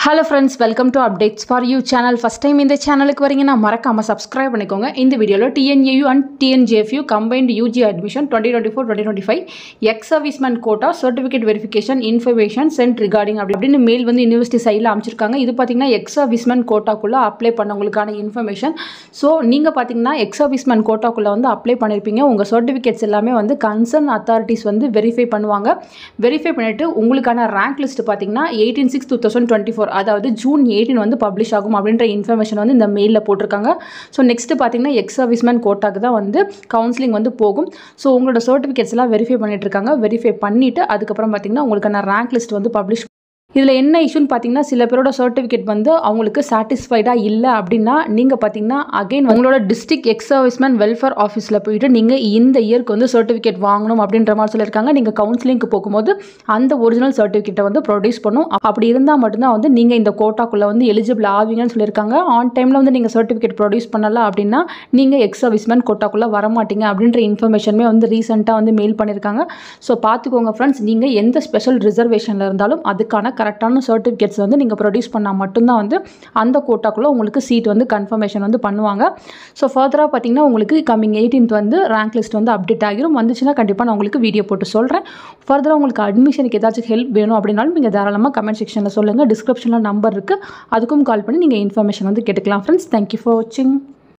Hello friends, welcome to Updates for You channel. First time in the channel ku varingena marakama subscribe பண்ணிக்கோங்க. இந்த வீடியோல TNAU and TNJFU combined UG admission 2024-2025 ex serviceman quota certificate verification information sent regarding அப்படினு mail வந்து university சைடுல அனுப்பிச்சிருக்காங்க. இது பாத்தீங்கன்னா ex serviceman quota குள்ள அப்ளை பண்ணவங்களுக்கான இன்ஃபர்மேஷன். சோ நீங்க பாத்தீங்கன்னா ex serviceman quota குள்ள வந்து அப்ளை பண்ணிருப்பீங்க. உங்க சர்டிபிகேட்ஸ் எல்லாமே வந்து கன்சர்ன் அத்தாரிட்டிஸ் வந்து வெரிஃபை பண்ணுவாங்க. வெரிஃபை பண்ணிட்டு உங்களுக்கான ரேங்க் லிஸ்ட் பாத்தீங்கன்னா 18/6/2024 அதாவது ஜூன் 18 வந்து பப்ளிஷ் ஆகும் அப்படின்ற இன்ஃபர்மேஷன் வந்து இந்த மெயிலில் போட்டிருக்காங்க. ஸோ நெக்ஸ்ட் பார்த்தீங்கன்னா எக்ஸ் சர்வீஸ்மேன் கோட்டாக்கு தான் வந்து கவுன்சிலிங் வந்து போகும். ஸோ உங்களோட சர்டிஃபிகேட்ஸ் எல்லாம் வெரிஃபை பண்ணிட்டு இருக்காங்க. வெரிஃபை பண்ணிட்டு அதுக்கப்புறம் பார்த்தீங்கன்னா உங்களுக்கான ரேங்க் லிஸ்ட் வந்து பப்ளிஷ். இதில் என்ன இஷ்யூன்னு பார்த்தீங்கன்னா சில பேரோட சர்டிஃபிகேட் வந்து அவங்களுக்கு சாட்டிஸ்ஃபைடாக இல்லை அப்படின்னா நீங்கள் பார்த்தீங்கன்னா அகைன் உங்களோட டிஸ்ட்ரிக்ட் எக்ஸ் சர்வீஸ்மேன் வெல்ஃபேர் ஆஃபீஸில் போயிட்டு நீங்கள் இந்த இயருக்கு வந்து சர்டிஃபிகேட் வாங்கணும் அப்படின்ற மாதிரி சொல்லியிருக்காங்க. நீங்கள் கவுன்சிலிங்க்கு போகும்போது அந்த ஒரிஜினல் சர்டிஃபிகேட்டை வந்து ப்ரொடியூஸ் பண்ணும். அப்படி இருந்தால் மட்டும்தான் வந்து நீங்கள் இந்த கோட்டாக்குள்ளே வந்து எலிஜிபிள் ஆவீங்கன்னு சொல்லியிருக்காங்க. ஆன் டைமில் வந்து நீங்கள் சர்டிஃபிகேட் ப்ரொடியூஸ் பண்ணல அப்படின்னா நீங்கள் எக்ஸ் சர்வீஸ்மேன் கோட்டாக்குள்ளே வரமாட்டீங்க அப்படின்ற இன்ஃபர்மேஷனுமே வந்து ரீசெண்டாக வந்து மெயில் பண்ணியிருக்காங்க. ஸோ பார்த்துக்கோங்க ஃப்ரெண்ட்ஸ், நீங்கள் எந்த ஸ்பெஷல் ரிசர்வேஷனில் இருந்தாலும் அதுக்கான கரெக்டான சர்டிஃபிகேட்ஸ் வந்து நீங்கள் ப்ரொடியூஸ் பண்ணால் மட்டும்தான் வந்து அந்த கோட்டாக்குள்ளே உங்களுக்கு சீட் வந்து கன்ஃபர்மேஷன் வந்து பண்ணுவாங்க. ஸோ ஃபர்தராக பார்த்தீங்கன்னா உங்களுக்கு கம்மிங் 18th வந்து ரேங்க் லிஸ்ட் வந்து அப்டேட் ஆகிரும். வந்துச்சுன்னா கண்டிப்பாக நான் உங்களுக்கு வீடியோ போட்டு சொல்கிறேன். ஃபர்தராக உங்களுக்கு அட்மிஷனுக்கு ஏதாச்சும் ஹெல்ப் வேணும் அப்படின்னாலும் நீங்கள் தாராளமாக கமெண்ட் செக்ஷனில் சொல்லுங்கள். டிஸ்கிரிப்ஷனில் நம்பர் இருக்குது, அதுக்கும் கால் பண்ணி நீங்கள் இன்ஃபர்மேஷன் வந்து கேட்டுக்கலாம். ஃப்ரெண்ட்ஸ், தேங்க்யூ ஃபார் வாட்சிங்.